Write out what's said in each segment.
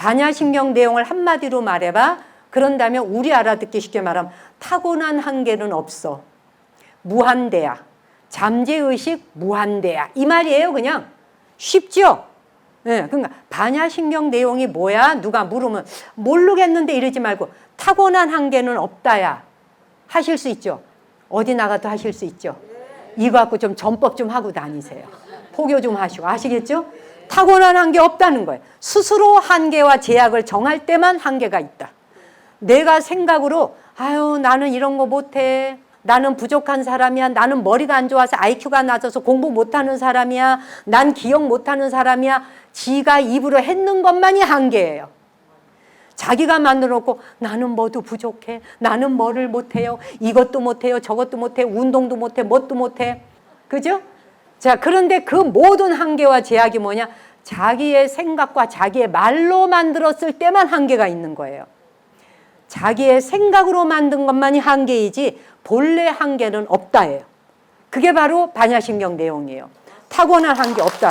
반야신경 내용을 한마디로 말해봐. 그런다면 우리 알아듣기 쉽게 말하면 타고난 한계는 없어. 무한대야. 잠재의식 무한대야. 이 말이에요. 그냥 쉽죠? 네, 그러니까 반야신경 내용이 뭐야? 누가 물으면 모르겠는데 이러지 말고 타고난 한계는 없다야. 하실 수 있죠? 어디 나가도 하실 수 있죠? 이거 갖고 좀 전법 좀 하고 다니세요. 포교 좀 하시고. 아시겠죠? 타고난 한계 없다는 거예요. 스스로 한계와 제약을 정할 때만 한계가 있다. 내가 생각으로 아유 나는 이런 거 못해. 나는 부족한 사람이야. 나는 머리가 안 좋아서 IQ가 낮아서 공부 못하는 사람이야. 난 기억 못하는 사람이야. 지가 입으로 했는 것만이 한계예요. 자기가 만들어 놓고 나는 뭐도 부족해. 나는 뭐를 못해요. 이것도 못해요. 저것도 못해. 운동도 못해. 뭣도 못해. 그죠? 자, 그런데 그 모든 한계와 제약이 뭐냐? 자기의 생각과 자기의 말로 만들었을 때만 한계가 있는 거예요. 자기의 생각으로 만든 것만이 한계이지 본래 한계는 없다예요. 그게 바로 반야신경 내용이에요. 타고난 한계 없다.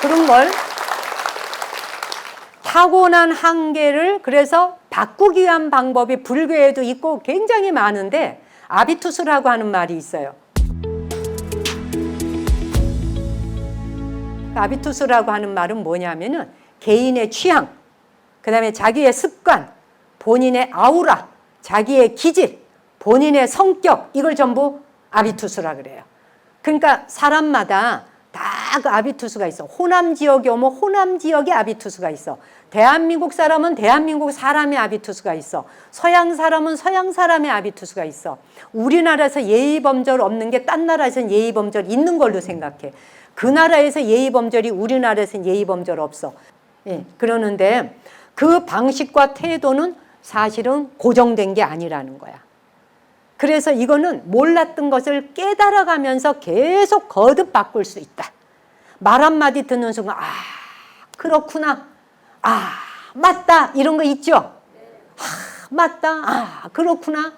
그런 걸 타고난 한계를 그래서 바꾸기 위한 방법이 불교에도 있고 굉장히 많은데 아비투스라고 하는 말이 있어요. 아비투스라고 하는 말은 뭐냐면은 개인의 취향, 그 다음에 자기의 습관, 본인의 아우라, 자기의 기질, 본인의 성격, 이걸 전부 아비투스라 그래요. 그러니까 사람마다 다 그 아비투스가 있어. 호남 지역에 오면 호남 지역의 아비투스가 있어. 대한민국 사람은 대한민국 사람의 아비투스가 있어. 서양 사람은 서양 사람의 아비투스가 있어. 우리나라에서 예의범절 없는 게 딴 나라에서는 예의범절 있는 걸로 생각해. 그 나라에서 예의범절이 우리나라에서는 예의범절 없어. 예, 그러는데 그 방식과 태도는 사실은 고정된 게 아니라는 거야. 그래서 이거는 몰랐던 것을 깨달아가면서 계속 거듭 바꿀 수 있다. 말 한마디 듣는 순간 아 그렇구나. 아 맞다. 이런 거 있죠? 아 맞다. 아 그렇구나.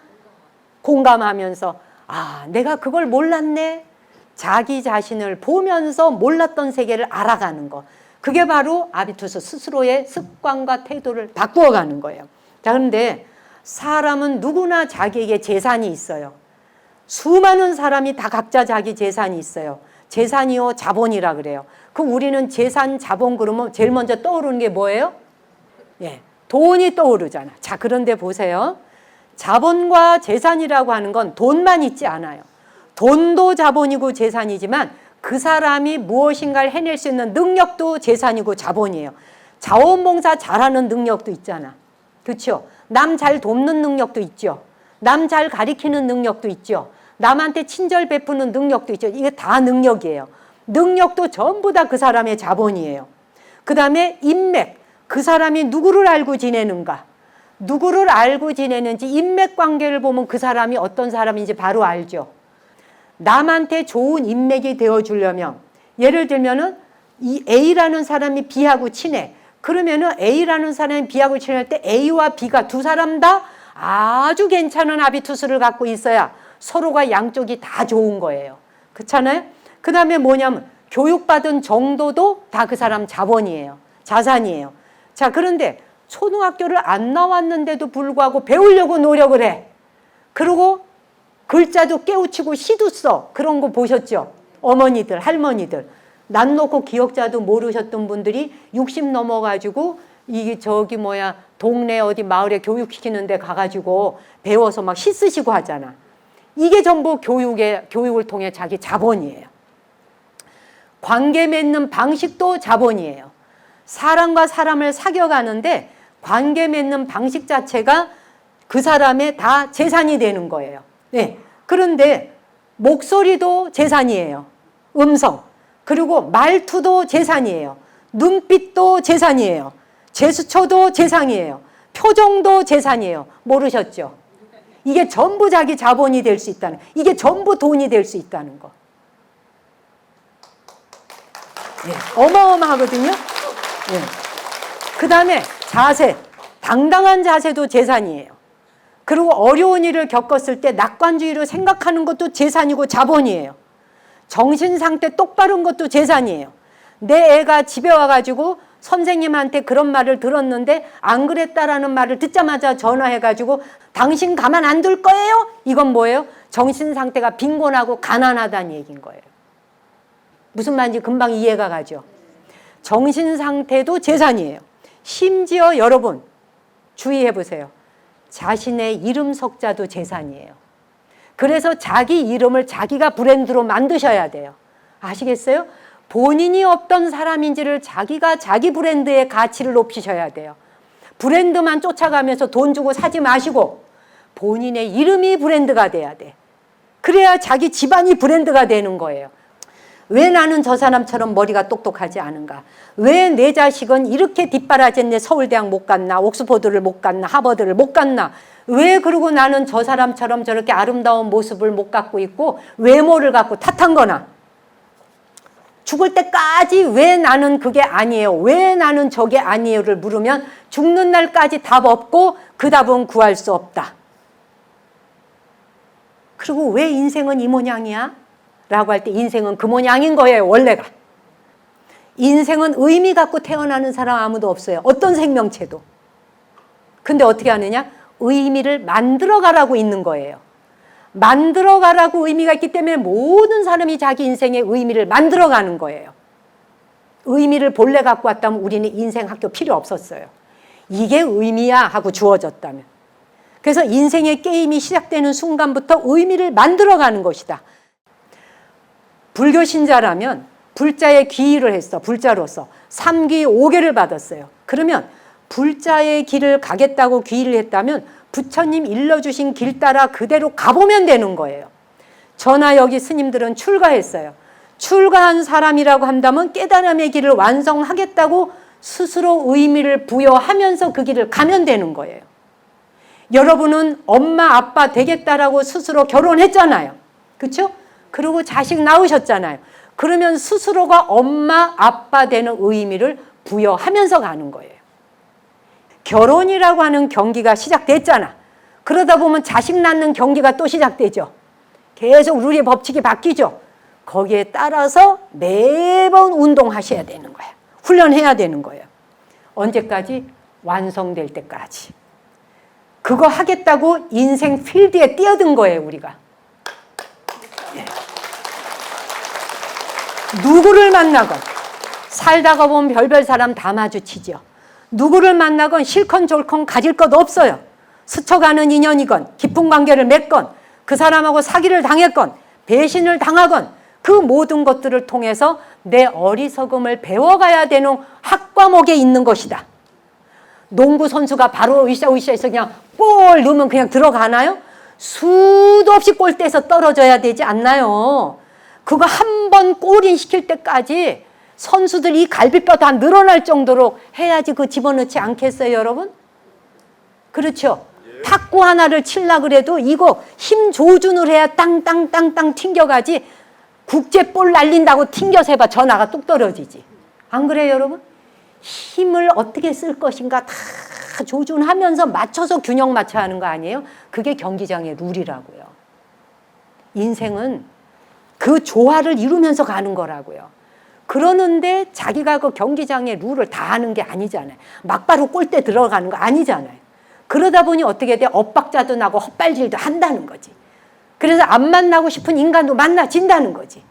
공감하면서 아 내가 그걸 몰랐네. 자기 자신을 보면서 몰랐던 세계를 알아가는 거. 그게 바로 아비투스 스스로의 습관과 태도를 바꾸어가는 거예요. 자, 그런데 사람은 누구나 자기에게 재산이 있어요. 수많은 사람이 다 각자 자기 재산이 있어요. 재산이요 자본이라 그래요. 그럼 우리는 재산, 자본 그러면 제일 먼저 떠오르는 게 뭐예요? 예, 돈이 떠오르잖아. 자, 그런데 보세요. 자본과 재산이라고 하는 건 돈만 있지 않아요. 돈도 자본이고 재산이지만 그 사람이 무엇인가를 해낼 수 있는 능력도 재산이고 자본이에요. 자원봉사 잘하는 능력도 있잖아. 그렇죠? 남 잘 돕는 능력도 있죠. 남 잘 가리키는 능력도 있죠. 남한테 친절 베푸는 능력도 있죠. 이게 다 능력이에요. 능력도 전부 다 그 사람의 자본이에요. 그 다음에 인맥, 그 사람이 누구를 알고 지내는가, 누구를 알고 지내는지 인맥관계를 보면 그 사람이 어떤 사람인지 바로 알죠. 남한테 좋은 인맥이 되어주려면 예를 들면은 이 A라는 사람이 B하고 친해. 그러면은 A라는 사람이 B하고 친할 때 A와 B가 두 사람 다 아주 괜찮은 아비투스를 갖고 있어야 서로가 양쪽이 다 좋은 거예요. 그렇잖아요? 그 다음에 뭐냐면 교육받은 정도도 다 그 사람 자본이에요. 자산이에요. 자, 그런데 초등학교를 안 나왔는데도 불구하고 배우려고 노력을 해. 그리고 글자도 깨우치고 시도 써. 그런 거 보셨죠? 어머니들, 할머니들. 난 놓고 기억자도 모르셨던 분들이 60 넘어가지고 이게 저기 뭐야 동네 어디 마을에 교육시키는 데 가가지고 배워서 막 시 쓰시고 하잖아. 이게 전부 교육을 통해 자기 자본이에요. 관계 맺는 방식도 자본이에요. 사람과 사람을 사귀어가는데 관계 맺는 방식 자체가 그 사람의 다 재산이 되는 거예요. 네. 그런데 목소리도 재산이에요. 음성. 그리고 말투도 재산이에요. 눈빛도 재산이에요. 제스처도 재산이에요. 표정도 재산이에요. 모르셨죠? 이게 전부 자기 자본이 될 수 있다는, 이게 전부 돈이 될 수 있다는 거. 예, 어마어마하거든요. 예. 그 다음에 자세, 당당한 자세도 재산이에요. 그리고 어려운 일을 겪었을 때 낙관주의로 생각하는 것도 재산이고 자본이에요. 정신 상태 똑바른 것도 재산이에요. 내 애가 집에 와가지고 선생님한테 그런 말을 들었는데 안 그랬다라는 말을 듣자마자 전화해가지고 당신 가만 안 둘 거예요? 이건 뭐예요? 정신 상태가 빈곤하고 가난하다는 얘기인 거예요. 무슨 말인지 금방 이해가 가죠. 정신 상태도 재산이에요. 심지어 여러분 주의해 보세요. 자신의 이름 석자도 재산이에요. 그래서 자기 이름을 자기가 브랜드로 만드셔야 돼요. 아시겠어요? 본인이 어떤 사람인지를 자기가 자기 브랜드의 가치를 높이셔야 돼요. 브랜드만 쫓아가면서 돈 주고 사지 마시고 본인의 이름이 브랜드가 돼야 돼. 그래야 자기 집안이 브랜드가 되는 거예요. 왜 나는 저 사람처럼 머리가 똑똑하지 않은가? 왜 내 자식은 이렇게 뒷바라졌네? 서울대학 못 갔나? 옥스퍼드를 못 갔나? 하버드를 못 갔나? 왜 그러고 나는 저 사람처럼 저렇게 아름다운 모습을 못 갖고 있고 외모를 갖고 탓한 거나? 죽을 때까지 왜 나는 그게 아니에요? 왜 나는 저게 아니에요를 물으면 죽는 날까지 답 없고 그 답은 구할 수 없다. 그리고 왜 인생은 이 모양이야? 라고 할 때 인생은 그 모양인 거예요, 원래가. 인생은 의미 갖고 태어나는 사람 아무도 없어요. 어떤 생명체도. 근데 어떻게 하느냐? 의미를 만들어가라고 있는 거예요. 만들어가라고 의미가 있기 때문에 모든 사람이 자기 인생의 의미를 만들어가는 거예요. 의미를 본래 갖고 왔다면 우리는 인생 학교 필요 없었어요. 이게 의미야 하고 주어졌다면. 그래서 인생의 게임이 시작되는 순간부터 의미를 만들어가는 것이다. 불교 신자라면 불자에 귀의를 했어. 불자로서 3귀 5개를 받았어요. 그러면 불자의 길을 가겠다고 귀의를 했다면 부처님 일러주신 길 따라 그대로 가보면 되는 거예요. 저나 여기 스님들은 출가했어요. 출가한 사람이라고 한다면 깨달음의 길을 완성하겠다고 스스로 의미를 부여하면서 그 길을 가면 되는 거예요. 여러분은 엄마 아빠 되겠다라고 스스로 결혼했잖아요. 그렇죠? 그리고 자식 낳으셨잖아요. 그러면 스스로가 엄마 아빠 되는 의미를 부여하면서 가는 거예요. 결혼이라고 하는 경기가 시작됐잖아. 그러다 보면 자식 낳는 경기가 또 시작되죠. 계속 룰의 법칙이 바뀌죠. 거기에 따라서 매번 운동하셔야 되는 거야. 훈련해야 되는 거예요. 언제까지? 완성될 때까지. 그거 하겠다고 인생 필드에 뛰어든 거예요, 우리가. 누구를 만나건 살다가 보면 별별 사람 다 마주치죠. 누구를 만나건 실컷졸컷 가질 것 없어요. 스쳐가는 인연이건 깊은 관계를 맺건 그 사람하고 사기를 당했건 배신을 당하건 그 모든 것들을 통해서 내 어리석음을 배워가야 되는 학과목에 있는 것이다. 농구 선수가 바로 으쌰으쌰해서 그냥 골 넣으면 그냥 들어가나요? 수도 없이 골대에서 떨어져야 되지 않나요? 그거 한 번 골인 시킬 때까지 선수들 이 갈비뼈 다 늘어날 정도로 해야지 그 집어넣지 않겠어요, 여러분? 그렇죠? 탁구 하나를 치려고 그래도 이거 힘 조준을 해야 땅땅땅땅 튕겨가지 국제볼 날린다고 튕겨서 해봐 전화가 뚝 떨어지지. 안 그래요, 여러분? 힘을 어떻게 쓸 것인가 다 조준하면서 맞춰서 균형 맞춰야 하는 거 아니에요? 그게 경기장의 룰이라고요. 인생은 그 조화를 이루면서 가는 거라고요. 그러는데 자기가 그 경기장의 룰을 다 아는 게 아니잖아요. 막바로 골대 들어가는 거 아니잖아요. 그러다 보니 어떻게 돼? 엇박자도 나고 헛발질도 한다는 거지. 그래서 안 만나고 싶은 인간도 만나진다는 거지.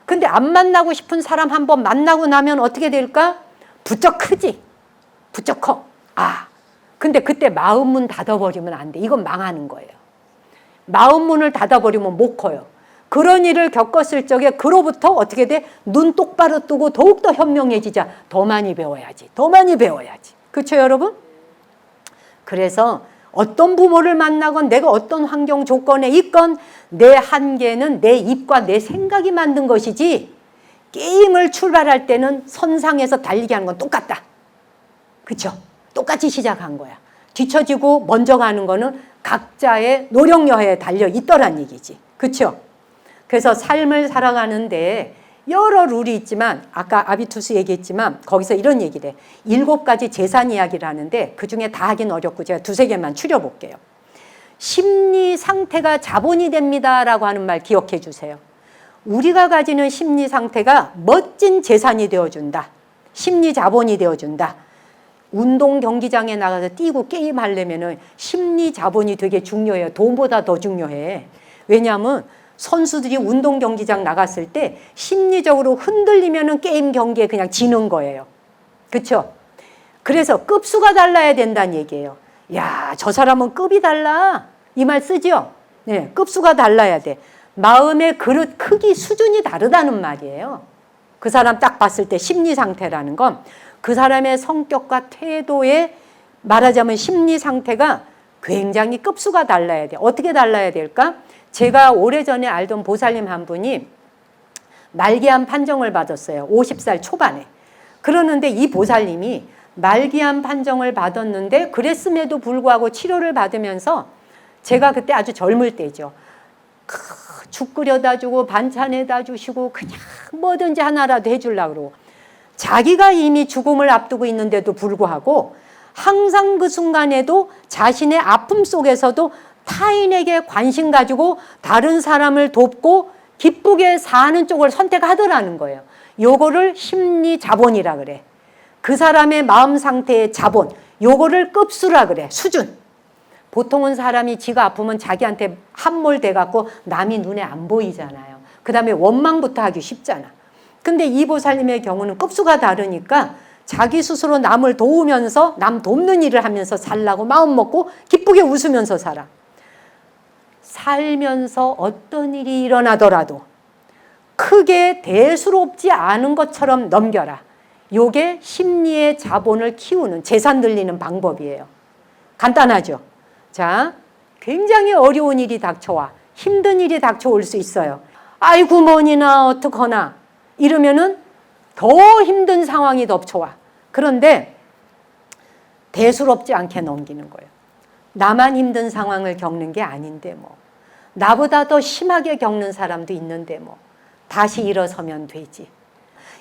근데 안 만나고 싶은 사람 한번 만나고 나면 어떻게 될까? 부쩍 크지. 부쩍 커. 아, 근데 그때 마음 문 닫아버리면 안 돼. 이건 망하는 거예요. 마음 문을 닫아버리면 못 커요. 그런 일을 겪었을 적에 그로부터 어떻게 돼? 눈 똑바로 뜨고 더욱더 현명해지자. 더 많이 배워야지. 더 많이 배워야지. 그렇죠, 여러분? 그래서 어떤 부모를 만나건 내가 어떤 환경 조건에 있건 내 한계는 내 입과 내 생각이 만든 것이지 게임을 출발할 때는 선상에서 달리기 하는 건 똑같다. 그렇죠? 똑같이 시작한 거야. 뒤처지고 먼저 가는 거는 각자의 노력여하에 달려 있더란 얘기지. 그렇죠? 그래서 삶을 살아가는데 여러 룰이 있지만 아까 아비투스 얘기했지만 거기서 이런 얘기를 해. 7가지 재산 이야기를 하는데 그중에 다 하긴 어렵고 제가 2-3개만 추려볼게요. 심리 상태가 자본이 됩니다라고 하는 말 기억해 주세요. 우리가 가지는 심리 상태가 멋진 재산이 되어준다. 심리 자본이 되어준다. 운동 경기장에 나가서 뛰고 게임 하려면은 심리 자본이 되게 중요해요. 돈보다 더 중요해. 왜냐하면 선수들이 운동 경기장 나갔을 때 심리적으로 흔들리면은 게임 경기에 그냥 지는 거예요. 그렇죠? 그래서 급수가 달라야 된다는 얘기예요. 야, 저 사람은 급이 달라. 이 말 쓰죠? 네, 급수가 달라야 돼. 마음의 그릇 크기 수준이 다르다는 말이에요. 그 사람 딱 봤을 때 심리 상태라는 건 그 사람의 성격과 태도에 말하자면 심리 상태가 굉장히 급수가 달라야 돼. 어떻게 달라야 될까? 제가 오래전에 알던 보살님 한 분이 말기암 판정을 받았어요. 50살 초반에. 그러는데 이 보살님이 말기암 판정을 받았는데 그랬음에도 불구하고 치료를 받으면서 제가 그때 아주 젊을 때죠. 죽 끓여다 주고 반찬해다 주시고 그냥 뭐든지 하나라도 해주려고 그러고 자기가 이미 죽음을 앞두고 있는데도 불구하고 항상 그 순간에도 자신의 아픔 속에서도 타인에게 관심 가지고 다른 사람을 돕고 기쁘게 사는 쪽을 선택하더라는 거예요. 요거를 심리 자본이라 그래. 그 사람의 마음 상태의 자본, 요거를 급수라 그래. 수준. 보통은 사람이 지가 아프면 자기한테 함몰돼 갖고 남이 눈에 안 보이잖아요. 그 다음에 원망부터 하기 쉽잖아. 근데 이 보살님의 경우는 급수가 다르니까 자기 스스로 남을 도우면서 남 돕는 일을 하면서 살라고 마음 먹고 기쁘게 웃으면서 살아. 살면서 어떤 일이 일어나더라도 크게 대수롭지 않은 것처럼 넘겨라. 요게 심리의 자본을 키우는 재산 늘리는 방법이에요. 간단하죠? 자, 굉장히 어려운 일이 닥쳐와 힘든 일이 닥쳐올 수 있어요. 아이고 뭐니나 어떡하나 이러면은 더 힘든 상황이 덮쳐와. 그런데 대수롭지 않게 넘기는 거예요. 나만 힘든 상황을 겪는 게 아닌데 뭐 나보다 더 심하게 겪는 사람도 있는데 뭐 다시 일어서면 되지.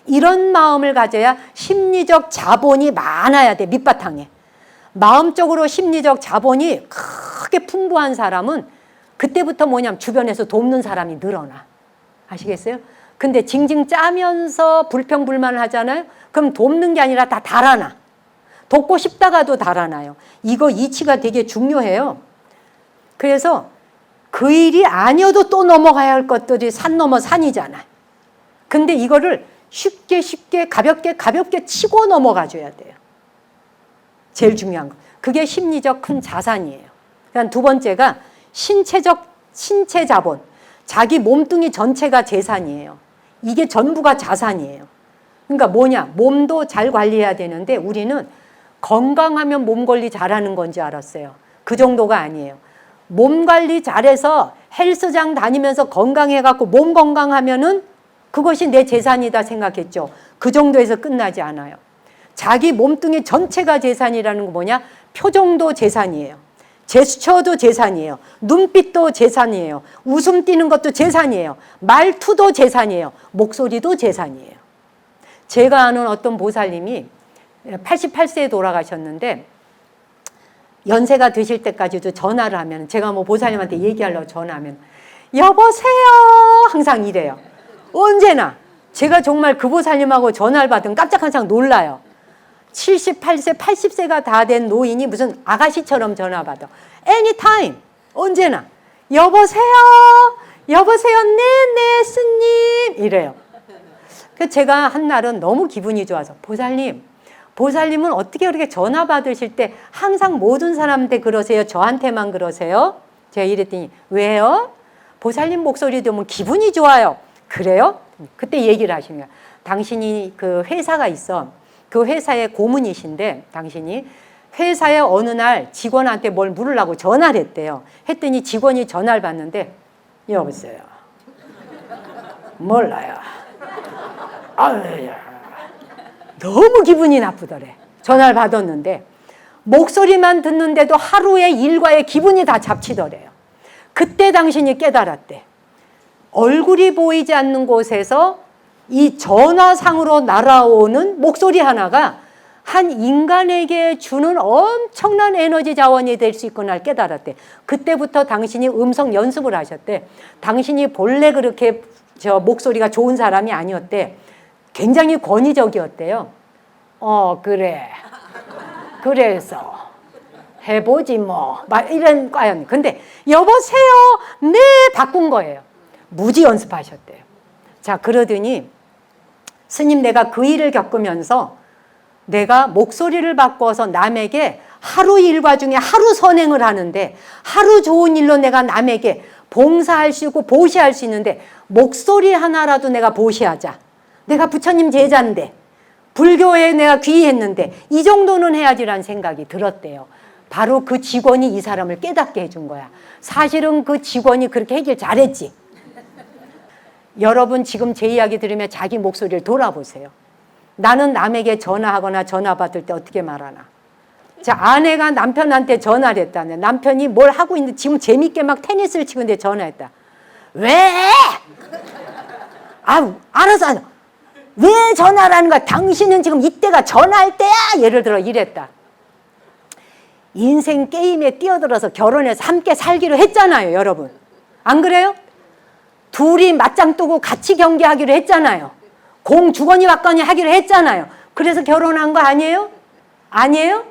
이런 마음을 가져야 심리적 자본이 많아야 돼. 밑바탕에. 마음적으로 심리적 자본이 크게 풍부한 사람은 그때부터 뭐냐면 주변에서 돕는 사람이 늘어나. 아시겠어요? 근데 징징 짜면서 불평불만을 하잖아요. 그럼 돕는 게 아니라 다 달아나. 돕고 싶다가도 달아나요. 이거 이치가 되게 중요해요. 그래서 그 일이 아니어도 또 넘어가야 할 것들이 산 넘어 산이잖아. 근데 이거를 쉽게 가볍게 치고 넘어가 줘야 돼요. 제일 중요한 거. 그게 심리적 큰 자산이에요. 그다음 두 번째가 신체 자본. 자기 몸뚱이 전체가 재산이에요. 이게 전부가 자산이에요. 그러니까 뭐냐? 몸도 잘 관리해야 되는데 우리는 건강하면 몸 관리 잘하는 건지 알았어요. 그 정도가 아니에요. 몸 관리 잘해서 헬스장 다니면서 건강해갖고 몸 건강하면은 그것이 내 재산이다 생각했죠. 그 정도에서 끝나지 않아요. 자기 몸뚱이 전체가 재산이라는 거 뭐냐? 표정도 재산이에요. 제스처도 재산이에요. 눈빛도 재산이에요. 웃음 띄는 것도 재산이에요. 말투도 재산이에요. 목소리도 재산이에요. 제가 아는 어떤 보살님이 88세에 돌아가셨는데 연세가 드실 때까지도 전화를 하면 제가 뭐 보살님한테 얘기하려고 전화하면 여보세요 항상 이래요. 언제나. 제가 정말 그 보살님하고 전화를 받으면 깜짝 항상 놀라요. 78세, 80세가 다 된 노인이 무슨 아가씨처럼 전화 받아. anytime, 언제나. 여보세요? 여보세요? 네네, 스님. 이래요. 그래서 제가 한날은 너무 기분이 좋아서 보살님은 어떻게 그렇게 전화 받으실 때 항상 모든 사람한테 그러세요? 저한테만 그러세요? 제가 이랬더니 왜요? 보살님 목소리 들으면 기분이 좋아요. 그래요? 그때 얘기를 하시는 거예요. 당신이 그 회사가 있어. 그 회사의 고문이신데 당신이 회사에 어느 날 직원한테 뭘 물으려고 전화를 했대요. 했더니 직원이 전화를 받는데 여보세요. 몰라요. 아유, 너무 기분이 나쁘더래. 전화를 받았는데 목소리만 듣는데도 하루의 일과의 기분이 다 잡치더래요. 그때 당신이 깨달았대. 얼굴이 보이지 않는 곳에서 이 전화상으로 날아오는 목소리 하나가 한 인간에게 주는 엄청난 에너지 자원이 될 수 있구나 깨달았대. 그때부터 당신이 음성 연습을 하셨대. 당신이 본래 그렇게 목소리가 좋은 사람이 아니었대. 굉장히 권위적이었대요. 그래. 그래서 해보지 뭐. 막 이런 과연. 근데 여보세요. 네, 바꾼 거예요. 무지 연습하셨대요. 자, 그러더니 스님, 내가 그 일을 겪으면서 내가 목소리를 바꿔서 남에게 하루 일과 중에 하루 선행을 하는데 하루 좋은 일로 내가 남에게 봉사할 수 있고 보시할 수 있는데 목소리 하나라도 내가 보시하자. 내가 부처님 제자인데 불교에 내가 귀의했는데 이 정도는 해야지라는 생각이 들었대요. 바로 그 직원이 이 사람을 깨닫게 해준 거야. 사실은 그 직원이 그렇게 하길 잘했지. 여러분 지금 제 이야기 들으면 자기 목소리를 돌아보세요. 나는 남에게 전화하거나 전화 받을 때 어떻게 말하나. 자, 아내가 남편한테 전화를 했다네. 남편이 뭘 하고 있는데 지금 재밌게 막 테니스를 치는데 전화했다. 왜? 알아서 왜 전화를 하는 거야? 당신은 지금 이때가 전화할 때야? 예를 들어 이랬다. 인생 게임에 뛰어들어서 결혼해서 함께 살기로 했잖아요, 여러분. 안 그래요? 둘이 맞짱 뜨고 같이 경기하기로 했잖아요. 공 주거니 받거니 하기로 했잖아요. 그래서 결혼한 거 아니에요? 아니에요?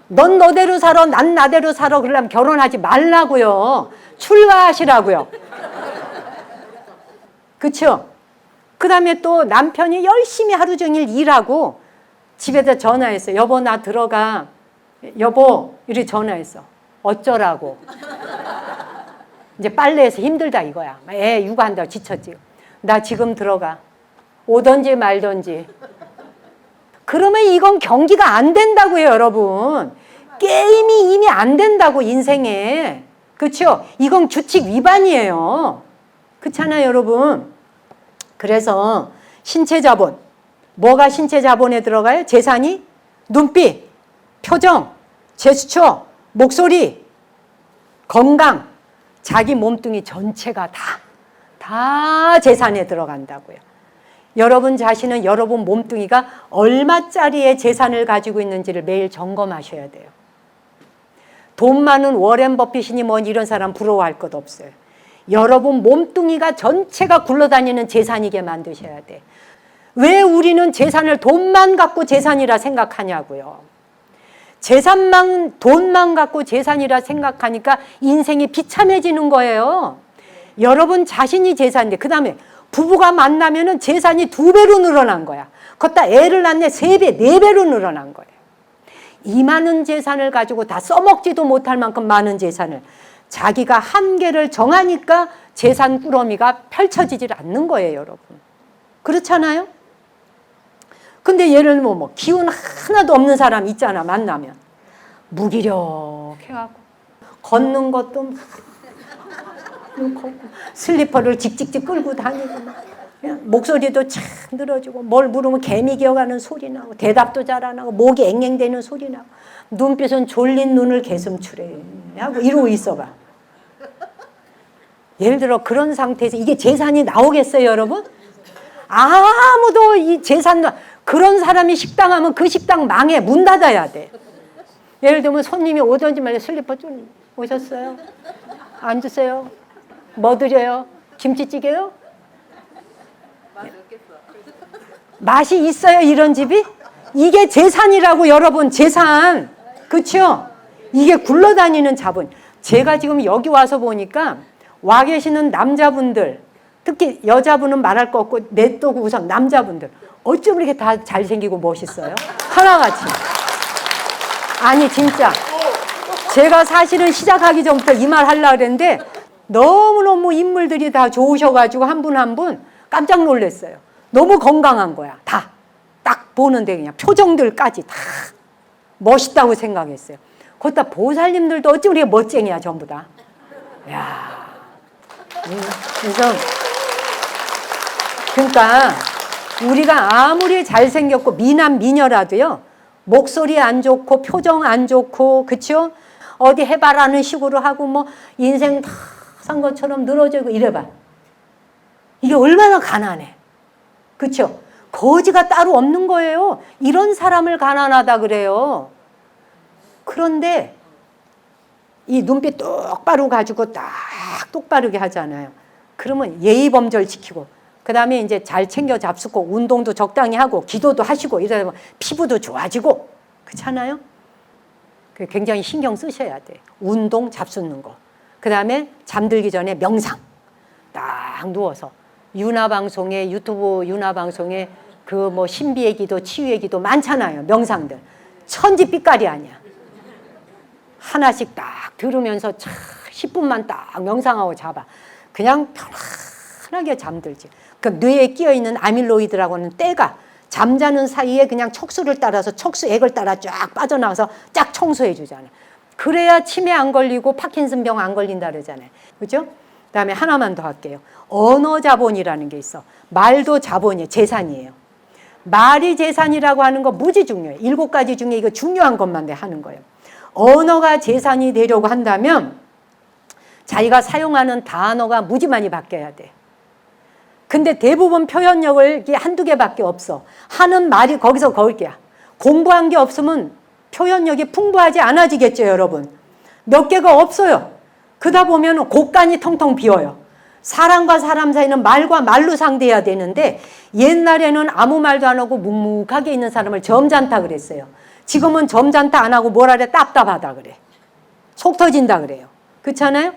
넌 너대로 살아, 난 나대로 살아. 그러려면 결혼하지 말라고요. 출가하시라고요. 그렇죠? 그 다음에 또 남편이 열심히 하루 종일 일하고 집에다 전화했어. 여보, 나 들어가. 여보, 이렇게 전화했어. 어쩌라고. 이제 빨래해서 힘들다 이거야. 애 육아한다고 지쳤지. 나 지금 들어가. 오던지 말던지. 그러면 이건 경기가 안 된다고요, 여러분. 게임이 이미 안 된다고, 인생에. 그렇죠? 이건 규칙 위반이에요. 그렇잖아요, 여러분. 그래서 신체 자본. 뭐가 신체 자본에 들어가요? 재산이? 눈빛, 표정, 제스처, 목소리, 건강. 자기 몸뚱이 전체가 다 재산에 들어간다고요. 여러분 자신은 여러분 몸뚱이가 얼마짜리의 재산을 가지고 있는지를 매일 점검하셔야 돼요. 돈 많은 워렌 버핏이니 뭐 이런 사람 부러워할 것 없어요. 여러분 몸뚱이가 전체가 굴러다니는 재산이게 만드셔야 돼. 왜 우리는 재산을 돈만 갖고 재산이라 생각하냐고요. 재산만, 돈만 갖고 재산이라 생각하니까 인생이 비참해지는 거예요. 여러분 자신이 재산인데, 그 다음에 부부가 만나면은 재산이 2배로 늘어난 거야. 걷다 애를 낳네 3배, 4배로 늘어난 거예요. 이 많은 재산을 가지고 다 써먹지도 못할 만큼 많은 재산을 자기가 한계를 정하니까 재산 꾸러미가 펼쳐지질 않는 거예요, 여러분. 그렇잖아요? 근데 예를 들면 뭐 기운 하나도 없는 사람 있잖아, 만나면. 무기력해갖고 걷는 것도 슬리퍼를 직직직 끌고 다니고 목소리도 착 늘어지고 뭘 물으면 개미 기어가는 소리 나고 대답도 잘 안 하고 목이 앵앵대는 소리 나고 눈빛은 졸린 눈을 개슴추래 하고 이러고 있어봐. 예를 들어 그런 상태에서 이게 재산이 나오겠어요, 여러분? 아무도 이 재산, 그런 사람이 식당 하면 그 식당 망해. 문 닫아야 돼. 예를 들면 손님이 오던지 말고 슬리퍼 좀 오셨어요? 앉으세요. 뭐 드려요? 김치찌개요? 맛이 있어요, 이런 집이? 이게 재산이라고, 여러분. 재산. 그렇죠? 이게 굴러다니는 자본. 제가 지금 여기 와서 보니까 와 계시는 남자분들, 특히 여자분은 말할 거 없고 내또고 우선 남자분들 어쩜 이렇게 다 잘생기고 멋있어요? 하나같이. 아니 진짜 제가 사실은 시작하기 전부터 이 말 하려고 그랬는데 너무너무 인물들이 다 좋으셔가지고 한 분 한 분 깜짝 놀랐어요. 너무 건강한 거야. 다. 딱 보는데 그냥 표정들까지 다 멋있다고 생각했어요. 거기다 보살님들도 어찌 우리가 멋쟁이야 전부 다. 야. 그래서 그러니까 우리가 아무리 잘생겼고 미남 미녀라도요. 목소리 안 좋고 표정 안 좋고 그쵸? 어디 해봐라는 식으로 하고 뭐 인생 다 산 것처럼 늘어지고 이래봐. 이게 얼마나 가난해. 그쵸? 거지가 따로 없는 거예요. 이런 사람을 가난하다 그래요. 그런데 이 눈빛 똑바로 가지고 딱 똑바르게 하잖아요. 그러면 예의 범절 지키고 그 다음에 이제 잘 챙겨 잡수고 운동도 적당히 하고 기도도 하시고 이러다 보면 피부도 좋아지고 그렇잖아요. 굉장히 신경 쓰셔야 돼. 운동 잡수는 거. 그 다음에 잠들기 전에 명상. 딱 누워서 유나방송에 유튜브 유나방송에 그 뭐 신비의 기도 치유의 기도 많잖아요. 명상들. 천지빛깔이 아니야. 하나씩 딱 들으면서 10분만 딱 명상하고 잡아. 그냥 편안하게 잠들지. 그 뇌에 끼어있는 아밀로이드라고 하는 때가 잠자는 사이에 그냥 척수를 따라서 척수액을 따라 쫙 빠져나와서 쫙 청소해 주잖아요. 그래야 치매 안 걸리고 파킨슨병 안 걸린다 그러잖아요. 그죠? 그다음에 하나만 더 할게요. 언어 자본이라는 게 있어. 말도 자본이에요. 재산이에요. 말이 재산이라고 하는 거 무지 중요해요. 7가지 중에 이거 중요한 것만 하는 거예요. 언어가 재산이 되려고 한다면 자기가 사용하는 단어가 무지 많이 바뀌어야 돼. 근데 대부분 표현력을 한두 개밖에 없어. 하는 말이 거기서 거기야. 공부한 게 없으면 표현력이 풍부하지 않아지겠죠, 여러분. 몇 개가 없어요. 그러다 보면 곳간이 텅텅 비어요. 사람과 사람 사이는 말과 말로 상대해야 되는데 옛날에는 아무 말도 안 하고 묵묵하게 있는 사람을 점잖다 그랬어요. 지금은 점잖다 안 하고 뭐라 그래? 답답하다 그래. 속 터진다 그래요. 그렇잖아요?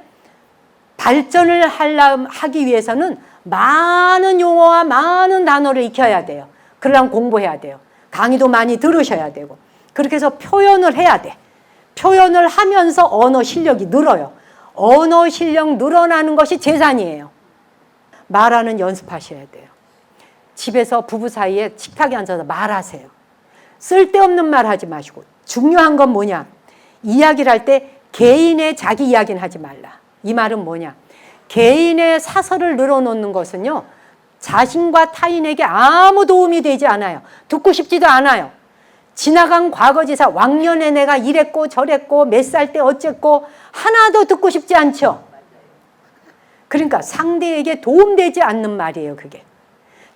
발전을 하기 위해서는 많은 용어와 많은 단어를 익혀야 돼요. 그러려면 공부해야 돼요. 강의도 많이 들으셔야 되고. 그렇게 해서 표현을 해야 돼. 표현을 하면서 언어 실력이 늘어요. 언어 실력 늘어나는 것이 재산이에요. 말하는 연습하셔야 돼요. 집에서 부부 사이에 식탁에 앉아서 말하세요. 쓸데없는 말 하지 마시고. 중요한 건 뭐냐? 이야기를 할 때 개인의 자기 이야기는 하지 말라. 이 말은 뭐냐? 개인의 사설을 늘어놓는 것은요, 자신과 타인에게 아무 도움이 되지 않아요. 듣고 싶지도 않아요. 지나간 과거지사, 왕년에 내가 이랬고 저랬고 몇 살 때 어쨌고 하나도 듣고 싶지 않죠. 그러니까 상대에게 도움되지 않는 말이에요, 그게.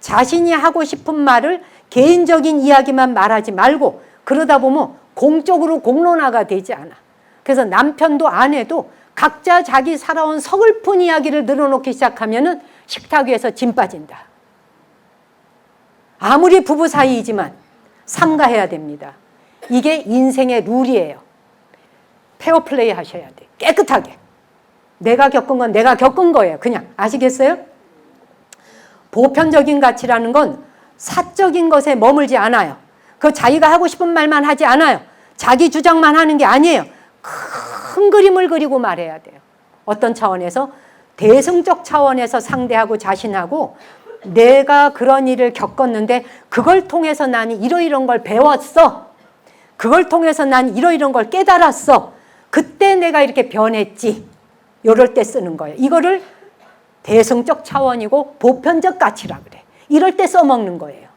자신이 하고 싶은 말을 개인적인 이야기만 말하지 말고 그러다 보면 공적으로 공론화가 되지 않아. 그래서 남편도 아내도 각자 자기 살아온 서글픈 이야기를 늘어놓기 시작하면은 식탁 위에서 짐 빠진다. 아무리 부부 사이이지만 삼가해야 됩니다. 이게 인생의 룰이에요. 페어플레이 하셔야 돼. 깨끗하게. 내가 겪은 건 내가 겪은 거예요. 그냥. 아시겠어요? 보편적인 가치라는 건 사적인 것에 머물지 않아요. 그 자기가 하고 싶은 말만 하지 않아요. 자기 주장만 하는 게 아니에요. 큰 그림을 그리고 말해야 돼요. 어떤 차원에서? 대승적 차원에서 상대하고 자신하고 내가 그런 일을 겪었는데 그걸 통해서 나는 이러이런 걸 배웠어. 그걸 통해서 난 이러이런 걸 깨달았어. 그때 내가 이렇게 변했지. 이럴 때 쓰는 거예요. 이거를 대승적 차원이고 보편적 가치라 그래. 이럴 때 써먹는 거예요.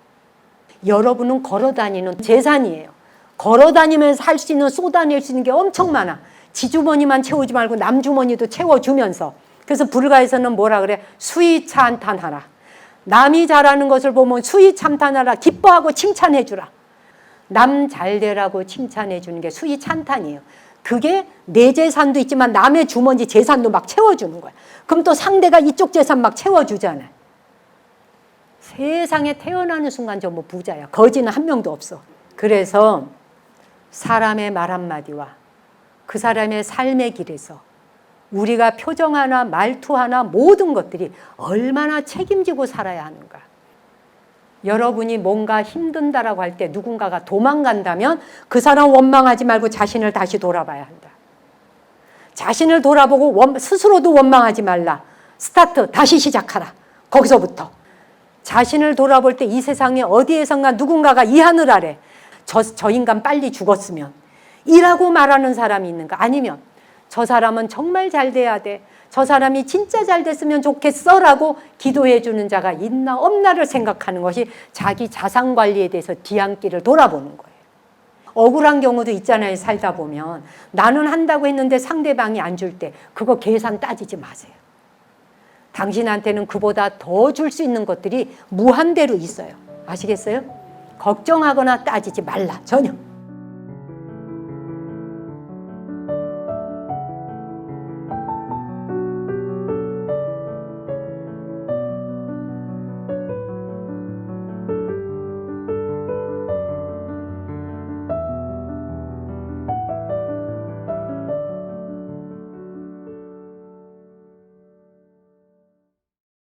여러분은 걸어다니는 재산이에요. 걸어다니면서 할 수 있는, 쏟아낼 수 있는 게 엄청 많아. 지 주머니만 채우지 말고 남 주머니도 채워주면서. 그래서 불가에서는 뭐라 그래? 수위 찬탄하라. 남이 잘하는 것을 보면 수위 찬탄하라. 기뻐하고 칭찬해주라. 남 잘되라고 칭찬해주는 게 수위 찬탄이에요. 그게 내 재산도 있지만 남의 주머니 재산도 막 채워주는 거야. 그럼 또 상대가 이쪽 재산 막 채워주잖아요. 세상에 태어나는 순간 전부 부자야. 거지는 한 명도 없어. 그래서 사람의 말 한마디와 그 사람의 삶의 길에서 우리가 표정 하나 말투 하나 모든 것들이 얼마나 책임지고 살아야 하는가. 여러분이 뭔가 힘든다라고 할 때 누군가가 도망간다면 그 사람 원망하지 말고 자신을 다시 돌아봐야 한다. 자신을 돌아보고 스스로도 원망하지 말라. 스타트, 다시 시작하라. 거기서부터. 자신을 돌아볼 때 이 세상에 어디에선가 누군가가 이 하늘 아래 저 인간 빨리 죽었으면 이라고 말하는 사람이 있는가? 아니면 저 사람은 정말 잘 돼야 돼. 저 사람이 진짜 잘 됐으면 좋겠어 라고 기도해 주는 자가 있나 없나를 생각하는 것이 자기 자산관리에 대해서 뒤안길을 돌아보는 거예요. 억울한 경우도 있잖아요. 살다 보면 나는 한다고 했는데 상대방이 안 줄 때 그거 계산 따지지 마세요. 당신한테는 그보다 더 줄 수 있는 것들이 무한대로 있어요. 아시겠어요? 걱정하거나 따지지 말라. 전혀.